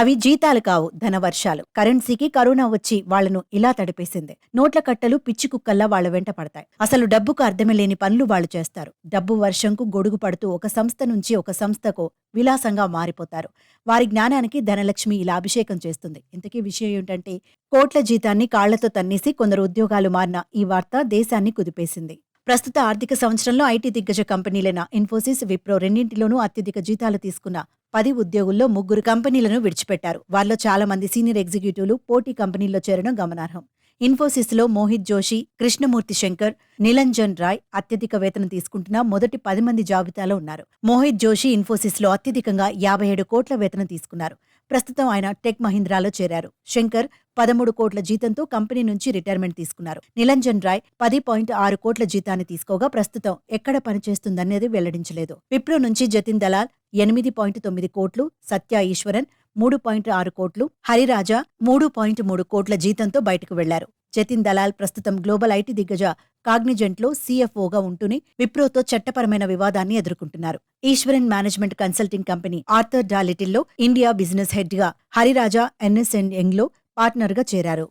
అవి జీతాలు కావు, ధనవర్షాలు. కరెన్సీకి కరోనా వచ్చి వాళ్లను ఇలా తడిపేసింది. నోట్ల కట్టలు పిచ్చి కుక్కల్లా వాళ్ల వెంట పడతాయి. అసలు డబ్బుకు అర్థమే లేని పనులు వాళ్లు చేస్తారు. డబ్బు వర్షంకు గొడుగు పడుతూ ఒక సంస్థ నుంచి ఒక సంస్థకు విలాసంగా మారిపోతారు. వారి జ్ఞానానికి ధనలక్ష్మి ఇలా అభిషేకం చేస్తుంది. ఇంతకీ విషయం ఏంటంటే, కోట్ల జీతాన్ని కాళ్లతో తన్నేసి కొందరు ఉద్యోగాలు మారిన ఈ వార్త దేశాన్ని కుదిపేసింది. ప్రస్తుత ఆర్థిక సంవత్సరంలో ఐటీ దిగ్గజ కంపెనీలైన ఇన్ఫోసిస్, విప్రో రెండింటిలోనూ అత్యధిక జీతాలు తీసుకున్న 10 ఉద్యోగుల్లో 3 కంపెనీలను విడిచిపెట్టారు. వారిలో చాలా మంది సీనియర్ ఎగ్జిక్యూటివ్లు పోటీ కంపెనీల్లో చేరడం గమనార్హం. ఇన్ఫోసిస్లో మోహిత్ జోషి, కృష్ణమూర్తి శంకర్, నిలంజన్ రాయ్ అత్యధిక వేతనం తీసుకుంటున్న మొదటి 10 మంది జాబితాలో ఉన్నారు. మోహిత్ జోషి ఇన్ఫోసిస్లో అత్యధికంగా 57 కోట్ల వేతనం తీసుకున్నారు. ప్రస్తుతం ఆయన టెక్ మహీంద్రాలో చేరారు. శంకర్ 13 కోట్ల జీతంతో కంపెనీ నుంచి రిటైర్మెంట్ తీసుకున్నారు. నిలంజన్ రాయ్ 10.6 కోట్ల జీతాన్ని తీసుకోగా ప్రస్తుతం ఎక్కడ పనిచేస్తుందనేది వెల్లడించలేదు. విప్రో నుంచి జతిన్ దలాల్ 8.9 కోట్లు, సత్య ఈశ్వరన్ 3.6 కోట్లు, హరిరాజా 3.3 కోట్ల జీతంతో బయటకు వెళ్లారు. జతిన్ దలాల్ ప్రస్తుతం గ్లోబల్ ఐటీ దిగ్గజ కాగ్నిజెంట్లో సీఎఫ్ఓగా ఉంటూనే విప్రోతో చట్టపరమైన వివాదాన్ని ఎదుర్కొంటున్నారు. Eswaran management consulting company Arthur D లిటిల్లో ఇండియా బిజినెస్ హెడ్గా, హరిరాజా ఎన్ఎస్ అండ్ యంగ్లో పార్ట్నర్గా చేరారు.